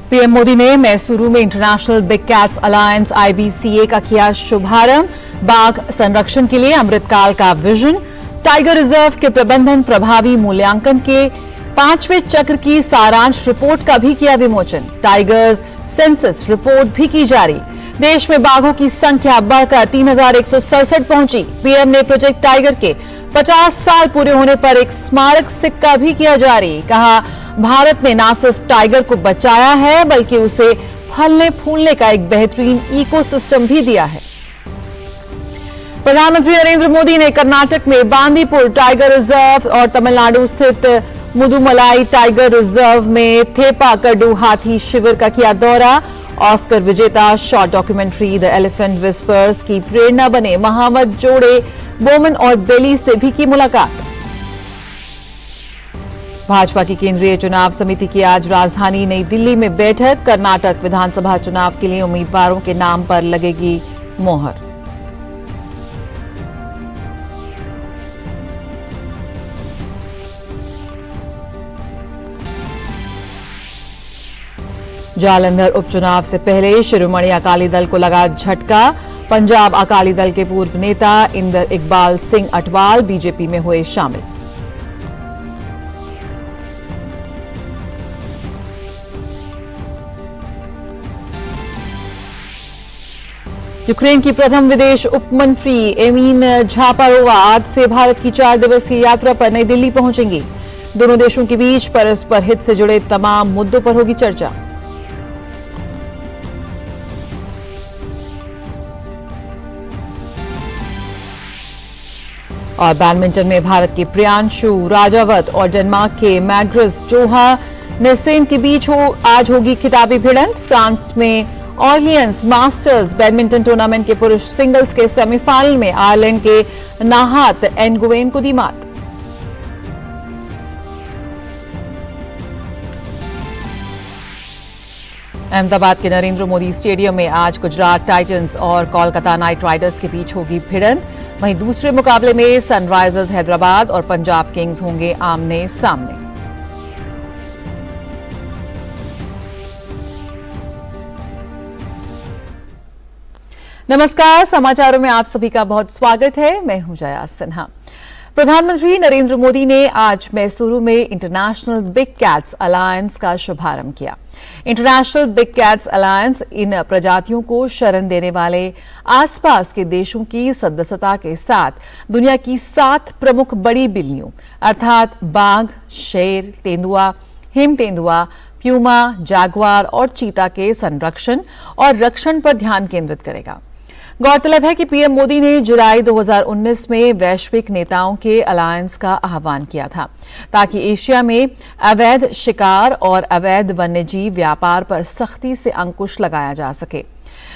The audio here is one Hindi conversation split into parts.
पीएम मोदी ने मैसूरू में international big cats alliance IBCA का किया शुभारंभ। बाघ संरक्षण के लिए अमृतकाल का विजन, टाइगर रिजर्व के प्रबंधन प्रभावी मूल्यांकन के 5वें चक्र की सारांश रिपोर्ट का भी किया विमोचन। टाइगर्स सेंसस रिपोर्ट भी की जारी। देश में बाघों की संख्या बढ़कर 3167 पहुंची। पीएम ने प्रोजेक्ट टाइगर के 50 साल पूरे होने पर एक स्मारक सिक्का भी किया जारी। कहा, भारत ने न सिर्फ टाइगर को बचाया है बल्कि उसे फलने फूलने का एक बेहतरीन इकोसिस्टम भी दिया है। प्रधानमंत्री नरेंद्र मोदी ने कर्नाटक में बांदीपुर टाइगर रिजर्व और तमिलनाडु स्थित मुदुमलाई टाइगर रिजर्व में थेपाकड्डू हाथी शिविर का किया दौरा। ऑस्कर विजेता short documentary the elephant whispers की प्रेरणा बने महावत जोड़े बोमन और बेली से भी की मुलाकात। भाजपा की केंद्रीय चुनाव समिति की आज राजधानी नई दिल्ली में बैठक। कर्नाटक विधानसभा चुनाव के लिए उम्मीदवारों के नाम पर लगेगी मोहर। जालंधर उपचुनाव से पहले शिरोमणि अकाली दल को लगा झटका। पंजाब अकाली दल के पूर्व नेता इंदर इकबाल सिंह अटवाल बीजेपी में हुए शामिल। यूक्रेन की प्रथम विदेश उपमंत्री एमीन झापारोवा आज से भारत की 4 दिवसीय यात्रा पर नई दिल्ली पहुंचेंगी। दोनों देशों के बीच परस्पर हित से जुड़े तमाम मुद्दों पर होगी चर्चा। और बैडमिंटन में भारत के प्रियांशु राजावत और डेनमार्क के मैग्रस जोहा नेसेन के बीच आज होगी खिताबी भिड़ंत। फ्रांस में ऑर्लियंस मास्टर्स बैडमिंटन टूर्नामेंट के पुरुष सिंगल्स के सेमीफाइनल में आयरलैंड के नाहात एनगुवेन को दी मात। अहमदाबाद के नरेंद्र मोदी स्टेडियम में आज गुजरात टाइटंस और कोलकाता नाइट राइडर्स के बीच होगी भिड़ंत। वहीं दूसरे मुकाबले में सनराइजर्स हैदराबाद और पंजाब किंग्स होंगे आमने सामने। नमस्कार, समाचारों में आप सभी का बहुत स्वागत है। मैं हूं जया सिन्हा। प्रधानमंत्री नरेंद्र मोदी ने आज मैसूरू में इंटरनेशनल बिग कैट्स अलायंस का शुभारंभ किया। इंटरनेशनल बिग कैट्स अलायंस इन प्रजातियों को शरण देने वाले आसपास के देशों की सदस्यता के साथ दुनिया की 7 प्रमुख बड़ी बिल्लियों अर्थात बाघ, शेर, तेंदुआ, हिम तेंदुआ, प्यूमा, जैगुआर और चीता के संरक्षण और रक्षण पर ध्यान केंद्रित करेगा। गौरतलब है कि पीएम मोदी ने जुलाई 2019 में वैश्विक नेताओं के अलायंस का आह्वान किया था ताकि एशिया में अवैध शिकार और अवैध वन्यजीव व्यापार पर सख्ती से अंकुश लगाया जा सके।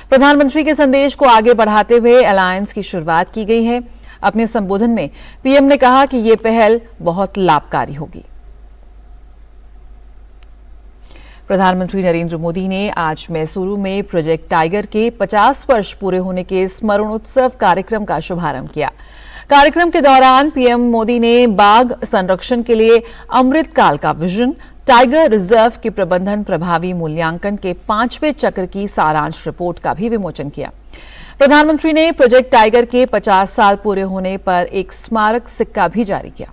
प्रधानमंत्री के संदेश को आगे बढ़ाते हुए अलायंस की शुरुआत की गई है। अपने संबोधन में पीएम ने कहा कि ये पहल बहुत लाभकारी होगी। प्रधानमंत्री नरेंद्र मोदी ने आज मैसूरू में प्रोजेक्ट टाइगर के 50 वर्ष पूरे होने के स्मरणोत्सव कार्यक्रम का शुभारंभ किया। कार्यक्रम के दौरान पीएम मोदी ने बाघ संरक्षण के लिए अमृतकाल का विजन, टाइगर रिजर्व के प्रबंधन प्रभावी मूल्यांकन के 5वें चक्र की सारांश रिपोर्ट का भी विमोचन किया। प्रधानमंत्री ने प्रोजेक्ट टाइगर के 50 साल पूरे होने पर एक स्मारक सिक्का भी जारी किया।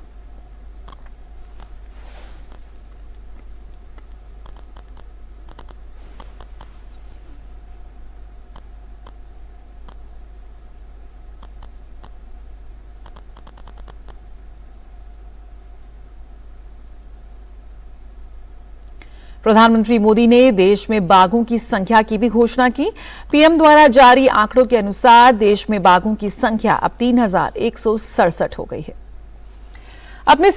प्रधानमंत्री मोदी ने देश में बाघों की संख्या की भी घोषणा की। पीएम द्वारा जारी आंकड़ों के अनुसार देश में बाघों की संख्या अब 3167 हो गई है। अपने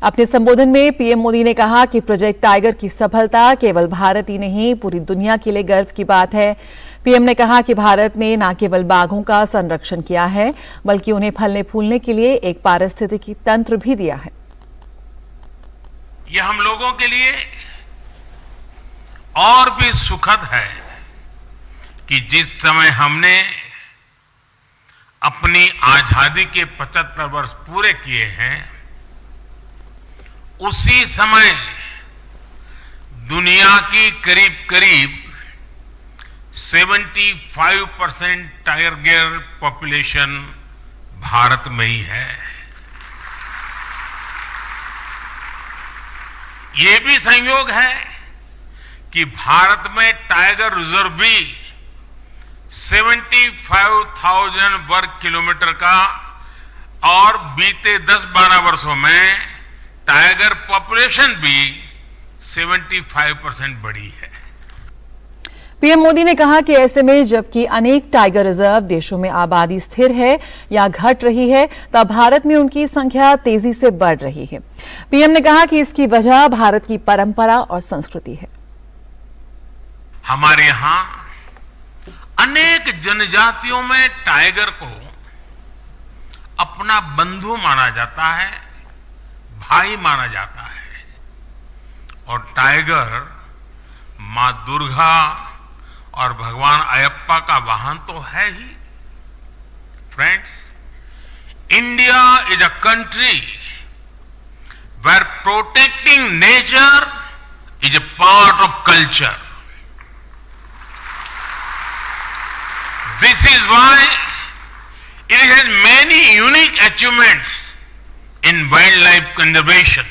अपने संबोधन में पीएम मोदी ने कहा कि प्रोजेक्ट टाइगर की सफलता केवल भारत ही नहीं पूरी दुनिया के लिए गर्व की बात है। पीएम ने कहा कि भारत ने न केवल बाघों का संरक्षण किया है बल्कि उन्हें फलने फूलने के लिए एक पारिस्थितिकी तंत्र भी दिया है। यह हम लोगों के लिए और भी सुखद है कि जिस समय हमने अपनी आजादी के 75 वर्ष पूरे किए हैं, उसी समय दुनिया की करीब करीब 75% टाइगर पॉपुलेशन भारत में ही है। ये भी संयोग है कि भारत में टाइगर रिजर्व भी 75,000 वर्ग किलोमीटर का और बीते 10-12 वर्षों में टाइगर पॉपुलेशन भी 75% बढ़ी है। पीएम मोदी ने कहा कि ऐसे में जबकि अनेक टाइगर रिजर्व देशों में आबादी स्थिर है या घट रही है, तब भारत में उनकी संख्या तेजी से बढ़ रही है। पीएम ने कहा कि इसकी वजह भारत की परंपरा और संस्कृति है। हमारे यहां अनेक जनजातियों में टाइगर को अपना बंधु माना जाता है, भाई माना जाता है, और टाइगर मां दुर्गा और भगवान अयप्पा का वाहन तो है ही। Friends, India is a country where protecting nature is a part of culture. This is why it has many unique achievements in wildlife conservation.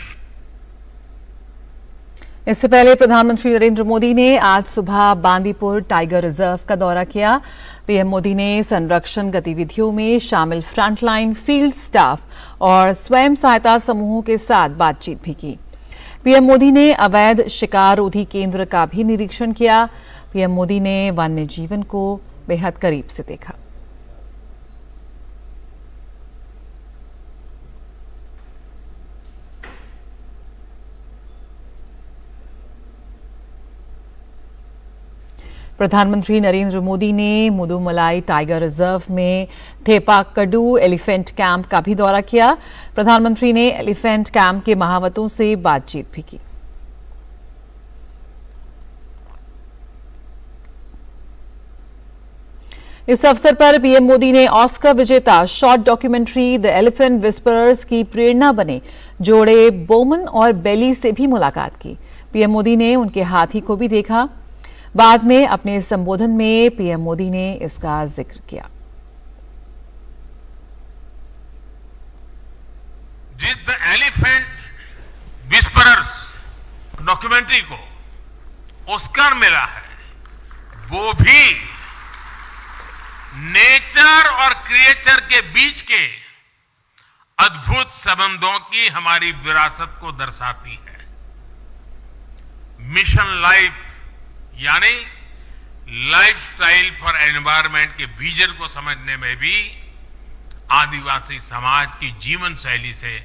इससे पहले प्रधानमंत्री नरेंद्र मोदी ने आज सुबह बांदीपुर टाइगर रिजर्व का दौरा किया। पीएम मोदी ने संरक्षण गतिविधियों में शामिल फ्रंटलाइन फील्ड स्टाफ और स्वयं सहायता समूहों के साथ बातचीत भी की। पीएम मोदी ने अवैध शिकार रोधी केंद्र का भी निरीक्षण किया। पीएम मोदी ने वन्य जीवन को बेहद करीब से देखा। प्रधानमंत्री नरेंद्र मोदी ने मुदुमलाई टाइगर रिजर्व में थेपाकडू एलिफेंट कैंप का भी दौरा किया। प्रधानमंत्री ने एलिफेंट कैंप के महावतों से बातचीत भी की। इस अवसर पर पीएम मोदी ने ऑस्कर विजेता short documentary the elephant whisperers की प्रेरणा बने जोड़े बोमन और बेली से भी मुलाकात की। पीएम मोदी ने उनके हाथी को भी देखा। बाद में अपने संबोधन में पीएम मोदी ने इसका जिक्र किया। जिस द एलिफेंट विस्परर्स डॉक्यूमेंट्री को ऑस्कर मिला है, वो भी नेचर और क्रिएचर के बीच के अद्भुत संबंधों की हमारी विरासत को दर्शाती है। मिशन लाइफ यानी लाइफस्टाइल फॉर एनवायरनमेंट के विजन को समझने में भी आदिवासी समाज की जीवन शैली से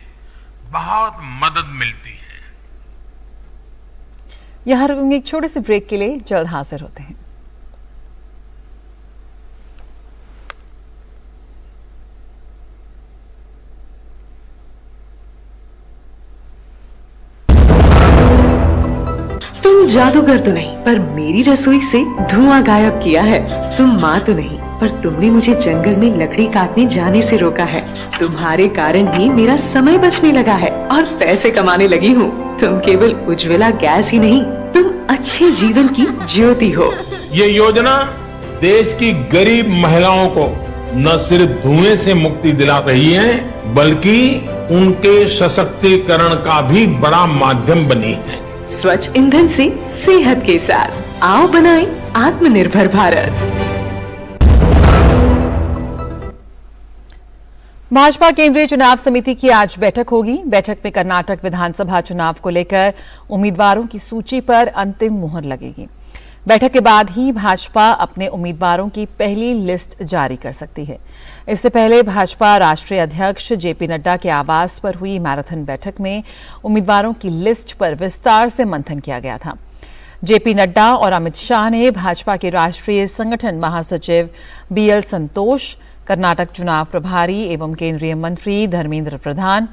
बहुत मदद मिलती है। यहां रुकेंगे एक छोटे से ब्रेक के लिए, जल्द हाजिर होते हैं। तुम जादूगर तो नहीं, पर मेरी रसोई से धुआं गायब किया है। तुम माँ तो नहीं, पर तुमने मुझे जंगल में लकड़ी काटने जाने से रोका है। तुम्हारे कारण ही मेरा समय बचने लगा है और पैसे कमाने लगी हूँ। तुम केवल उज्ज्वला गैस ही नहीं, तुम अच्छे जीवन की ज्योति हो। ये योजना देश की गरीब महिलाओं को न सिर्फ धुएं से मुक्ति दिला रही है, बल्कि उनके सशक्तिकरण का भी बड़ा माध्यम बनी है। स्वच्छ ईंधन से सेहत के साथ आओ बनाएं आत्मनिर्भर भारत। भाजपा केंद्रीय चुनाव समिति की आज बैठक होगी। बैठक में कर्नाटक विधानसभा चुनाव को लेकर उम्मीदवारों की सूची पर अंतिम मुहर लगेगी। बैठक के बाद ही भाजपा अपने उम्मीदवारों की पहली लिस्ट जारी कर सकती है। इससे पहले भाजपा राष्ट्रीय अध्यक्ष जेपी नड्डा के आवास पर हुई मैराथन बैठक में उम्मीदवारों की लिस्ट पर विस्तार से मंथन किया गया था। जेपी नड्डा और अमित शाह ने भाजपा के राष्ट्रीय संगठन महासचिव बीएल संतोष, कर्नाटक चुनाव प्रभारी एवं केंद्रीय मंत्री धर्मेंद्र प्रधान,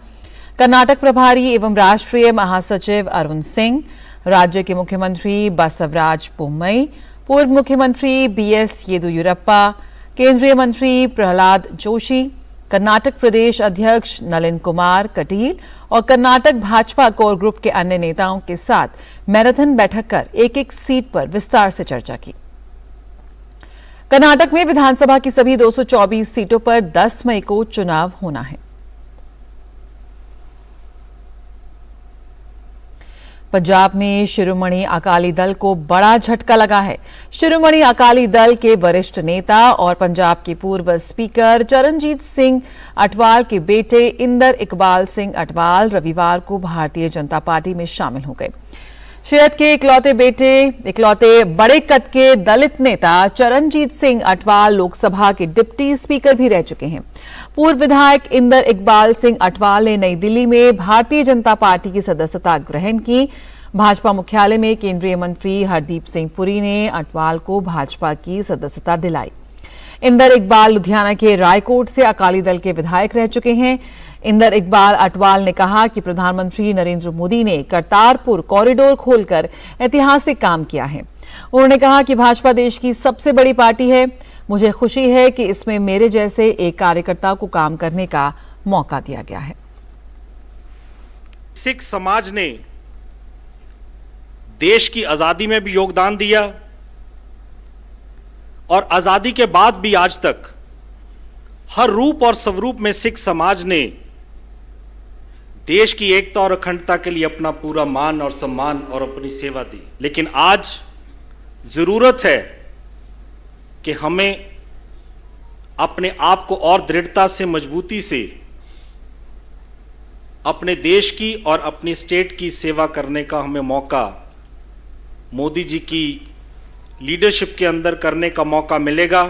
कर्नाटक प्रभारी एवं राष्ट्रीय महासचिव अरुण सिंह, राज्य के मुख्यमंत्री बसवराज बोम्मई, पूर्व मुख्यमंत्री बीएस येदियुरप्पा, केंद्रीय मंत्री प्रहलाद जोशी, कर्नाटक प्रदेश अध्यक्ष नलिन कुमार कटील और कर्नाटक भाजपा कोर ग्रुप के अन्य नेताओं के साथ मैराथन बैठक कर एक एक सीट पर विस्तार से चर्चा की। कर्नाटक में विधानसभा की सभी 224 सीटों पर 10 मई को चुनाव होना है। पंजाब में शिरोमणि अकाली दल को बड़ा झटका लगा है। शिरोमणि अकाली दल के वरिष्ठ नेता और पंजाब के पूर्व स्पीकर चरणजीत सिंह अटवाल के बेटे इंदर इकबाल सिंह अटवाल रविवार को भारतीय जनता पार्टी में शामिल हो गए। शहद के इकलौते बड़े कद के दलित नेता चरणजीत सिंह अटवाल लोकसभा के डिप्टी स्पीकर भी रह चुके हैं। पूर्व विधायक इंदर इकबाल सिंह अटवाल ने नई दिल्ली में भारतीय जनता पार्टी की सदस्यता ग्रहण की। भाजपा मुख्यालय में केंद्रीय मंत्री हरदीप सिंह पुरी ने अटवाल को भाजपा की सदस्यता दिलाई। इंदर इकबाल लुधियाना के रायकोट से अकाली दल के विधायक रह चुके हैं। इंदर इकबाल अटवाल ने कहा कि प्रधानमंत्री नरेंद्र मोदी ने करतारपुर कॉरिडोर खोलकर ऐतिहासिक काम किया है। उन्होंने कहा कि भाजपा देश की सबसे बड़ी पार्टी है। मुझे खुशी है कि इसमें मेरे जैसे एक कार्यकर्ता को काम करने का मौका दिया गया है। सिख समाज ने देश की आजादी में भी योगदान दिया और आजादी के बाद भी आज तक हर रूप और स्वरूप में सिख समाज ने देश की एकता और अखंडता के लिए अपना पूरा मान और सम्मान और अपनी सेवा दी। लेकिन आज जरूरत है कि हमें अपने आप को और दृढ़ता से, मजबूती से अपने देश की और अपनी स्टेट की सेवा करने का हमें मौका मोदी जी की लीडरशिप के अंदर करने का मौका मिलेगा।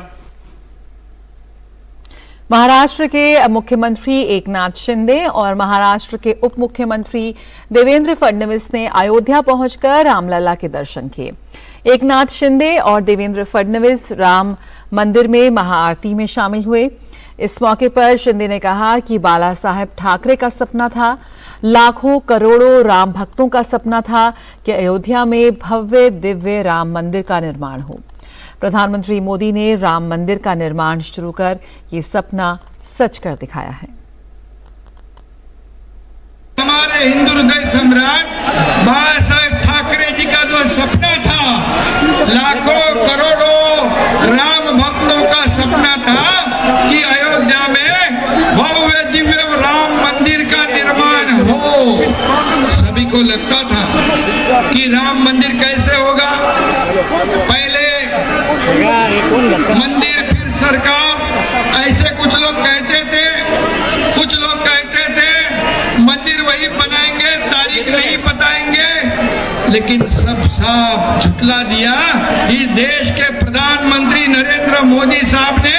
महाराष्ट्र के मुख्यमंत्री एकनाथ शिंदे और महाराष्ट्र के उप मुख्यमंत्री देवेंद्र फडणवीस ने अयोध्या पहुंचकर रामलला के दर्शन किए। एकनाथ शिंदे और देवेंद्र फडणवीस राम मंदिर में महाआरती में शामिल हुए। इस मौके पर शिंदे ने कहा कि बाला साहेब ठाकरे का सपना था, लाखों करोड़ों राम भक्तों का सपना था कि अयोध्या में भव्य दिव्य राम मंदिर का निर्माण हो। प्रधानमंत्री मोदी ने राम मंदिर का निर्माण शुरू कर ये सपना सच कर दिखाया है। हमारे हिंदू हृदय सम्राट बाला साहेब ठाकरे जी का जो सपना था, लाखों करोड़ों राम भक्तों का सपना था कि अयोध्या में भव्य दिव्य राम मंदिर का निर्माण हो। सभी को लगता था कि राम मंदिर कैसे होगा, पहले मंदिर फिर सरकार, ऐसे कुछ लोग कहते थे। कुछ लोग कहते थे मंदिर वही बनाएंगे, तारीख नहीं बताएंगे, लेकिन सब साफ झुटला दिया। इस देश के प्रधानमंत्री नरेंद्र मोदी साहब ने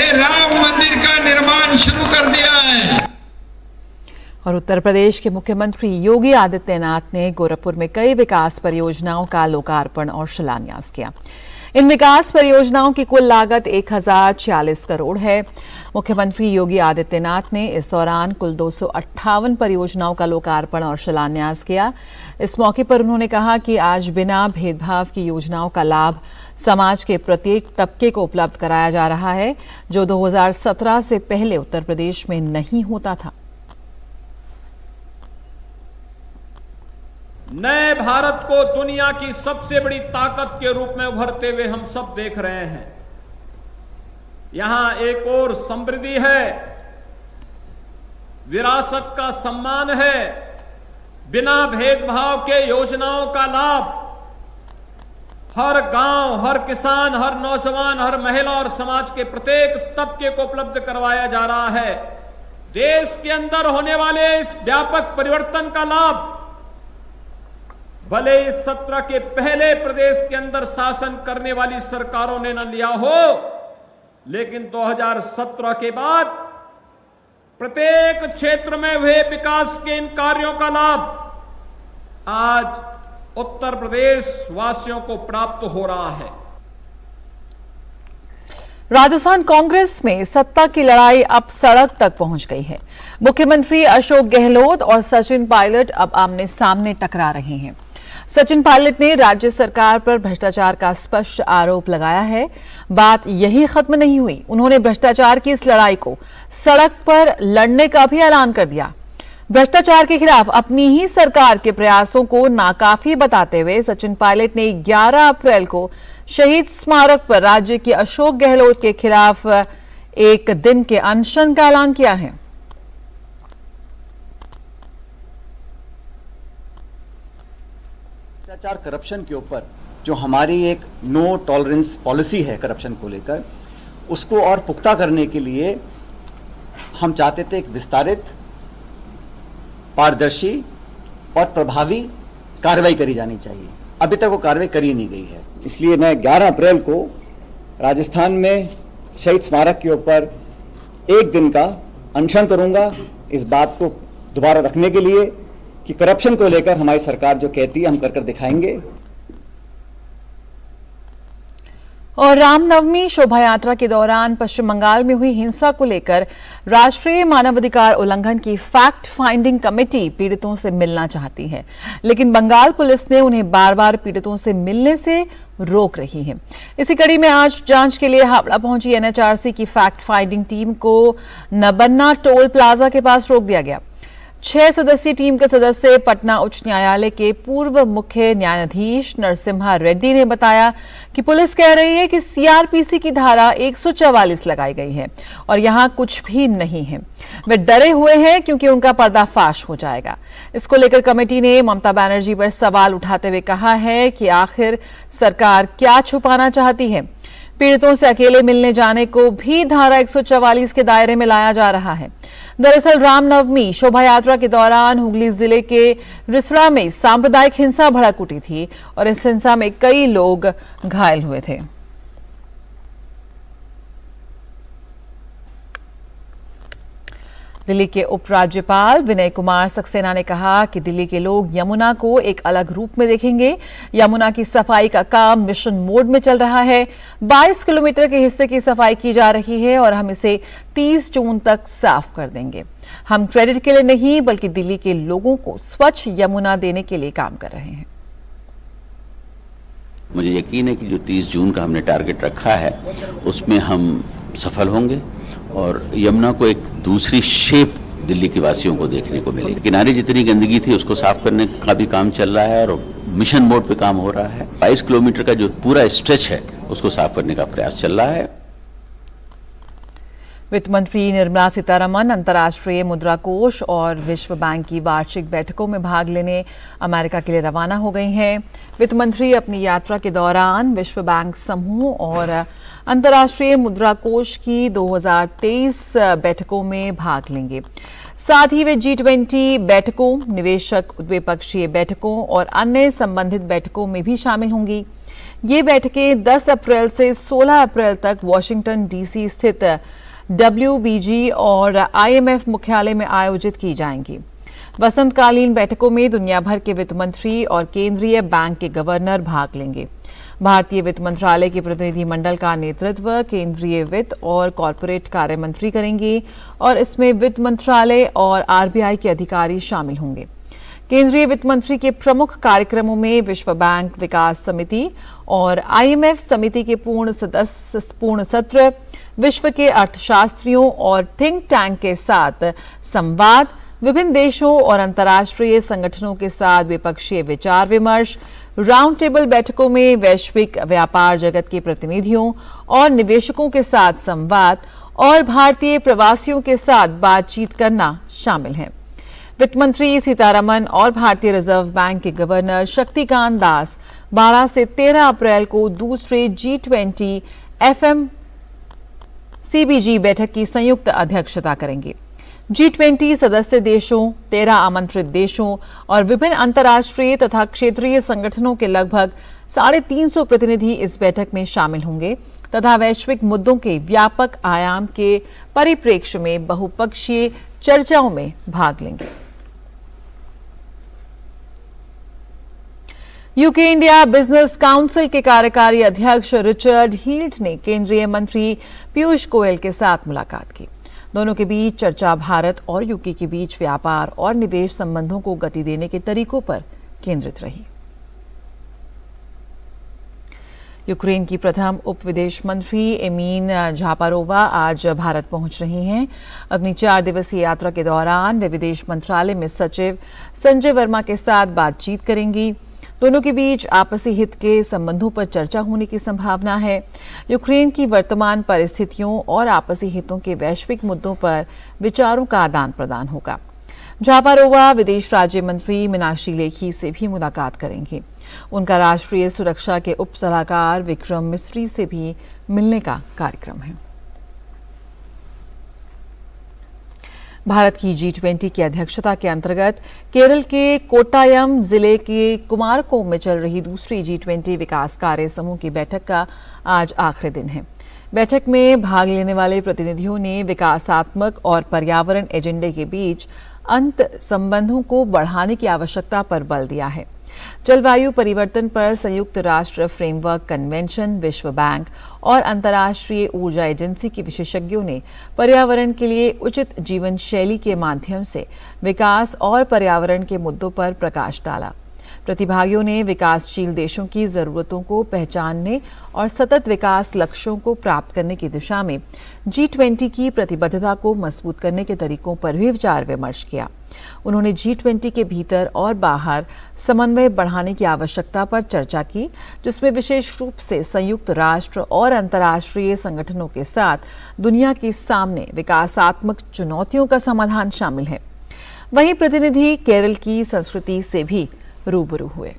ये राम मंदिर का निर्माण शुरू कर दिया है। और उत्तर प्रदेश के मुख्यमंत्री योगी आदित्यनाथ ने गोरखपुर में कई विकास परियोजनाओं का लोकार्पण और शिलान्यास किया। इन विकास परियोजनाओं की कुल लागत 1046 करोड़ है। मुख्यमंत्री योगी आदित्यनाथ ने इस दौरान कुल 258 परियोजनाओं का लोकार्पण और शिलान्यास किया। इस मौके पर उन्होंने कहा कि आज बिना भेदभाव की योजनाओं का लाभ समाज के प्रत्येक तबके को उपलब्ध कराया जा रहा है, जो 2017 से पहले उत्तर प्रदेश में नहीं होता था। नए भारत को दुनिया की सबसे बड़ी ताकत के रूप में उभरते हुए हम सब देख रहे हैं। यहां एक और समृद्धि है, विरासत का सम्मान है, बिना भेदभाव के योजनाओं का लाभ हर गांव, हर किसान, हर नौजवान, हर महिला और समाज के प्रत्येक तबके को उपलब्ध करवाया जा रहा है। देश के अंदर होने वाले इस व्यापक परिवर्तन का लाभ भले इस सत्र के पहले प्रदेश के अंदर शासन करने वाली सरकारों ने न लिया हो, लेकिन 2017 के बाद प्रत्येक क्षेत्र में हुए विकास के इन कार्यों का लाभ आज उत्तर प्रदेश वासियों को प्राप्त हो रहा है। राजस्थान कांग्रेस में सत्ता की लड़ाई अब सड़क तक पहुंच गई है। मुख्यमंत्री अशोक गहलोत और सचिन पायलट अब आमने सामने टकरा रहे हैं। सचिन पायलट ने राज्य सरकार पर भ्रष्टाचार का स्पष्ट आरोप लगाया है। बात यही खत्म नहीं हुई, उन्होंने भ्रष्टाचार की इस लड़ाई को सड़क पर लड़ने का भी ऐलान कर दिया। भ्रष्टाचार के खिलाफ अपनी ही सरकार के प्रयासों को नाकाफी बताते हुए सचिन पायलट ने 11 अप्रैल को शहीद स्मारक पर राज्य के अशोक गहलोत के खिलाफ एक दिन के अनशन का ऐलान किया है। भ्रष्टाचार करप्शन के ऊपर जो हमारी एक नो टॉलरेंस पॉलिसी है करप्शन को लेकर, उसको और पुख्ता करने के लिए हम चाहते थे एक विस्तारित, पारदर्शी और प्रभावी कार्रवाई करी जानी चाहिए। अभी तक वो कार्रवाई करी नहीं गई है, इसलिए मैं 11 अप्रैल को राजस्थान में शहीद स्मारक के ऊपर एक दिन का अनशन करूंगा, इस बात को दोबारा रखने के लिए कि करप्शन को लेकर हमारी सरकार जो कहती है हम कर दिखाएंगे। और रामनवमी शोभा यात्रा के दौरान पश्चिम बंगाल में हुई हिंसा को लेकर राष्ट्रीय मानवाधिकार उल्लंघन की फैक्ट फाइंडिंग कमेटी पीड़ितों से मिलना चाहती है, लेकिन बंगाल पुलिस ने उन्हें बार बार पीड़ितों से मिलने से रोक रही है। इसी कड़ी में आज जांच के लिए हावड़ा पहुंची एनएचआरसी की फैक्ट फाइंडिंग टीम को नबन्ना टोल प्लाजा के पास रोक दिया गया। 6 सदस्यीय टीम के सदस्य पटना उच्च न्यायालय के पूर्व मुख्य न्यायाधीश नरसिम्हा रेड्डी ने बताया कि पुलिस कह रही है कि सीआरपीसी की धारा 144 लगाई गई है और यहां कुछ भी नहीं है। वे डरे हुए हैं क्योंकि उनका पर्दाफाश हो जाएगा। इसको लेकर कमेटी ने ममता बनर्जी पर सवाल उठाते हुए कहा है कि आखिर सरकार क्या छुपाना चाहती है। पीड़ितों से अकेले मिलने जाने को भी धारा 144 के दायरे में लाया जा रहा है। दरअसल रामनवमी शोभा यात्रा के दौरान हुगली जिले के रिसड़ा में सांप्रदायिक हिंसा भड़क उठी थी और इस हिंसा में कई लोग घायल हुए थे। दिल्ली के उपराज्यपाल विनय कुमार सक्सेना ने कहा कि दिल्ली के लोग यमुना को एक अलग रूप में देखेंगे। यमुना की सफाई का काम मिशन मोड में चल रहा है। 22 किलोमीटर के हिस्से की सफाई की जा रही है और हम इसे 30 जून तक साफ कर देंगे। हम क्रेडिट के लिए नहीं बल्कि दिल्ली के लोगों को स्वच्छ यमुना देने के लिए काम कर रहे हैं। मुझे यकीन है कि जो 30 जून का हमने टारगेट रखा है उसमें हम सफल होंगे और यमुना को एक दूसरी शेप दिल्ली के वासियों को देखने को मिलेगी। किनारे जितनी गंदगी थी उसको साफ करने का भी काम चल रहा है और मिशन मोड पे काम हो रहा है। 22 किलोमीटर का जो पूरा स्ट्रेच है उसको साफ करने का प्रयास चल रहा है। वित्त मंत्री निर्मला सीतारमण अंतर्राष्ट्रीय मुद्रा कोष और विश्व बैंक की वार्षिक बैठकों में भाग लेने अमेरिका के लिए रवाना हो गई हैं। वित्त मंत्री अपनी यात्रा के दौरान विश्व बैंक समूह और अंतर्राष्ट्रीय मुद्रा कोष की 2023 बैठकों में भाग लेंगे। साथ ही वे G20 बैठकों, निवेशक द्विपक्षीय बैठकों और अन्य संबंधित बैठकों में भी शामिल होंगी। ये बैठकें 10 अप्रैल से 16 अप्रैल तक वॉशिंगटन डीसी स्थित WBG और IMF मुख्यालय में आयोजित की जाएंगी। वसंतकालीन बैठकों में दुनिया भर के वित्त मंत्री और केंद्रीय बैंक के गवर्नर भाग लेंगे। भारतीय वित्त मंत्रालय के प्रतिनिधि मंडल का नेतृत्व केंद्रीय वित्त और कॉरपोरेट कार्य मंत्री करेंगे और इसमें वित्त मंत्रालय और RBI के अधिकारी शामिल होंगे। केंद्रीय वित्त मंत्री के प्रमुख कार्यक्रमों में विश्व बैंक विकास समिति और IMF समिति के पूर्ण सत्र, विश्व के अर्थशास्त्रियों और थिंक टैंक के साथ संवाद, विभिन्न देशों और अंतर्राष्ट्रीय संगठनों के साथ द्विपक्षीय विचार विमर्श, राउंड टेबल बैठकों में वैश्विक व्यापार जगत के प्रतिनिधियों और निवेशकों के साथ संवाद और भारतीय प्रवासियों के साथ बातचीत करना शामिल है। वित्त मंत्री सीतारमण और भारतीय रिजर्व बैंक के गवर्नर शक्तिकांत दास 12 से 13 अप्रैल को दूसरे G20 FMCBG बैठक की संयुक्त अध्यक्षता करेंगे। G20 सदस्य देशों, 13 आमंत्रित देशों और विभिन्न अंतर्राष्ट्रीय तथा क्षेत्रीय संगठनों के लगभग 350 प्रतिनिधि इस बैठक में शामिल होंगे। तथा वैश्विक मुद्दों के व्यापक आयाम के परिप्रेक्ष्य में बहुपक्षीय चर्चाओं में भाग लेंगे। यूके इंडिया बिजनेस काउंसिल के कार्यकारी अध्यक्ष रिचर्ड हील्ड ने केंद्रीय मंत्री पीयूष गोयल के साथ मुलाकात की। दोनों के बीच चर्चा भारत और यूके के बीच व्यापार और निवेश संबंधों को गति देने के तरीकों पर केंद्रित रही। यूक्रेन की प्रथम उप विदेश मंत्री एमीन झापारोवा आज भारत पहुंच रही हैं। अपनी 4 दिवसीय यात्रा के दौरान वे विदेश मंत्रालय में सचिव संजय वर्मा के साथ बातचीत करेंगी। दोनों के बीच आपसी हित के संबंधों पर चर्चा होने की संभावना है। यूक्रेन की वर्तमान परिस्थितियों और आपसी हितों के वैश्विक मुद्दों पर विचारों का आदान प्रदान होगा। झापारोवा विदेश राज्य मंत्री मीनाक्षी लेखी से भी मुलाकात करेंगे। उनका राष्ट्रीय सुरक्षा के उप सलाहकार विक्रम मिस्री से भी मिलने का कार्यक्रम है। भारत की G20 की अध्यक्षता के अंतर्गत केरल के कोट्टायम जिले के कुमारकोम में चल रही दूसरी G20 विकास कार्य समूह की बैठक का आज आखिरी दिन है। बैठक में भाग लेने वाले प्रतिनिधियों ने विकासात्मक और पर्यावरण एजेंडे के बीच अंत संबंधों को बढ़ाने की आवश्यकता पर बल दिया है। जलवायु परिवर्तन पर संयुक्त राष्ट्र फ्रेमवर्क कन्वेंशन, विश्व बैंक और अंतर्राष्ट्रीय ऊर्जा एजेंसी के विशेषज्ञों ने पर्यावरण के लिए उचित जीवन शैली के माध्यम से विकास और पर्यावरण के मुद्दों पर प्रकाश डाला। प्रतिभागियों ने विकासशील देशों की जरूरतों को पहचानने और सतत विकास लक्ष्यों को प्राप्त करने की दिशा में G20 की प्रतिबद्धता को मजबूत करने के तरीकों पर भी विचार विमर्श किया। उन्होंने G20 के भीतर और बाहर समन्वय बढ़ाने की आवश्यकता पर चर्चा की, जिसमें विशेष रूप से संयुक्त राष्ट्र और अंतर्राष्ट्रीय संगठनों के साथ दुनिया के सामने विकासात्मक चुनौतियों का समाधान शामिल है। वहीं प्रतिनिधि केरल की संस्कृति से भी रूबरू हुए।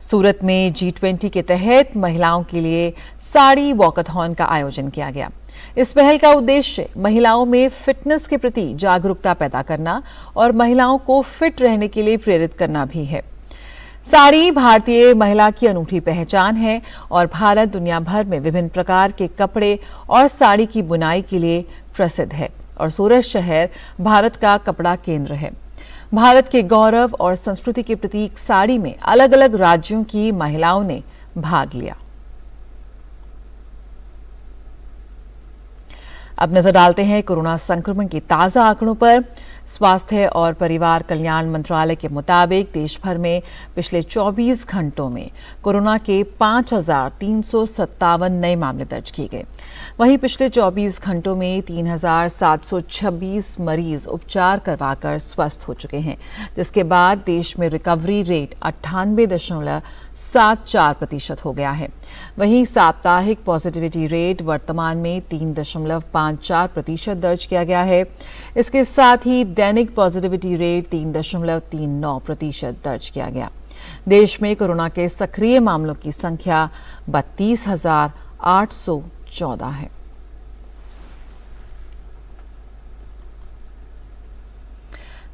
सूरत में G20 के तहत महिलाओं के लिए साड़ी वॉकथॉन का आयोजन किया गया। इस पहल का उद्देश्य महिलाओं में फिटनेस के प्रति जागरूकता पैदा करना और महिलाओं को फिट रहने के लिए प्रेरित करना भी है। साड़ी भारतीय महिला की अनूठी पहचान है और भारत दुनिया भर में विभिन्न प्रकार के कपड़े और साड़ी की बुनाई के लिए प्रसिद्ध है और सूरत शहर भारत का कपड़ा केंद्र है। भारत के गौरव और संस्कृति के प्रतीक साड़ी में अलग अलग राज्यों की महिलाओं ने भाग लिया। अब नजर डालते हैं कोरोना संक्रमण के ताजा आंकड़ों पर। स्वास्थ्य और परिवार कल्याण मंत्रालय के मुताबिक देश भर में पिछले 24 घंटों में कोरोना के 5,357 नए मामले दर्ज किए गए। वहीं पिछले 24 घंटों में 3,726 मरीज उपचार करवाकर स्वस्थ हो चुके हैं, जिसके बाद देश में रिकवरी रेट 98.74% हो गया है। वहीं साप्ताहिक पॉजिटिविटी रेट वर्तमान में 3.54% दर्ज किया गया है। इसके साथ ही दैनिक पॉजिटिविटी रेट 3.39% दर्ज किया गया। देश में कोरोना के सक्रिय मामलों की संख्या 32,814 है।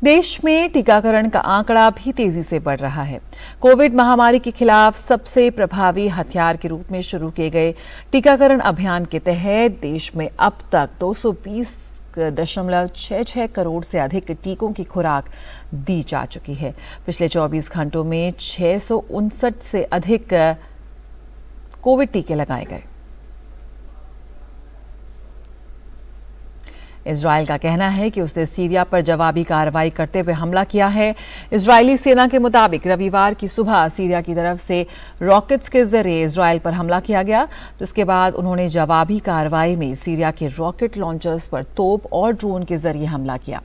देश में टीकाकरण का आंकड़ा भी तेजी से बढ़ रहा है। कोविड महामारी के खिलाफ सबसे प्रभावी हथियार के रूप में शुरू किए गए टीकाकरण अभियान के तहत देश में अब तक 220.66 करोड़ से अधिक टीकों की खुराक दी जा चुकी है। पिछले 24 घंटों में 659 से अधिक कोविड टीके लगाए गए। इजरायल का कहना है कि उसने सीरिया पर जवाबी कार्रवाई करते हुए हमला किया है। इजरायली सेना के मुताबिक रविवार की सुबह सीरिया की तरफ से रॉकेट्स के जरिए इजरायल पर हमला किया गया, जिसके बाद उन्होंने जवाबी कार्रवाई में सीरिया के रॉकेट लॉन्चर्स पर तोप और ड्रोन के जरिए हमला किया।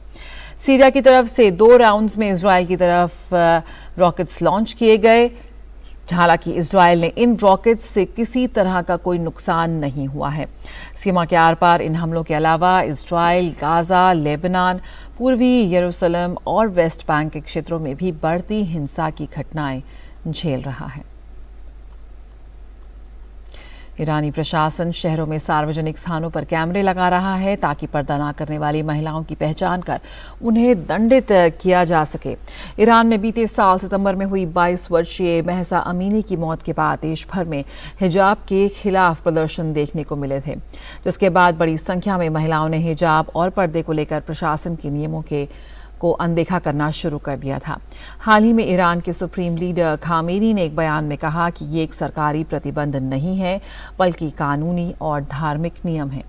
सीरिया की तरफ से 2 राउंड्स में इजरायल की तरफ रॉकेट्स लॉन्च किए गए। हालांकि इजरायल ने इन रॉकेट्स से किसी तरह का कोई नुकसान नहीं हुआ है। सीमा के आर पार इन हमलों के अलावा इजरायल गाजा, लेबनान, पूर्वी यरूशलेम और वेस्ट बैंक के क्षेत्रों में भी बढ़ती हिंसा की घटनाएं झेल रहा है। ईरानी प्रशासन शहरों में सार्वजनिक स्थानों पर कैमरे लगा रहा है ताकि पर्दा न करने वाली महिलाओं की पहचान कर उन्हें दंडित किया जा सके। ईरान में बीते साल सितंबर में हुई 22 वर्षीय महसा अमीनी की मौत के बाद देश भर में हिजाब के खिलाफ प्रदर्शन देखने को मिले थे, जिसके बाद बड़ी संख्या में महिलाओं ने हिजाब और पर्दे को लेकर प्रशासन के नियमों को अनदेखा करना शुरू कर दिया था। हाल ही में ईरान के सुप्रीम लीडर खामेनी ने एक बयान में कहा कि ये एक सरकारी प्रतिबंध नहीं है बल्कि कानूनी और धार्मिक नियम है।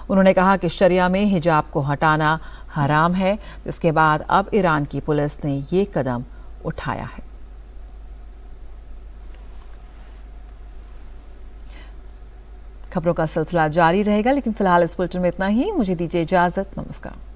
उन्होंने कहा कि शरिया में हिजाब को हटाना हराम है, जिसके बाद अब ईरान की पुलिस ने ये कदम उठाया है। खबरों का सिलसिला जारी रहेगा, लेकिन फिलहाल इस बुलेटिन में इतना ही। मुझे दीजिए इजाजत। नमस्कार।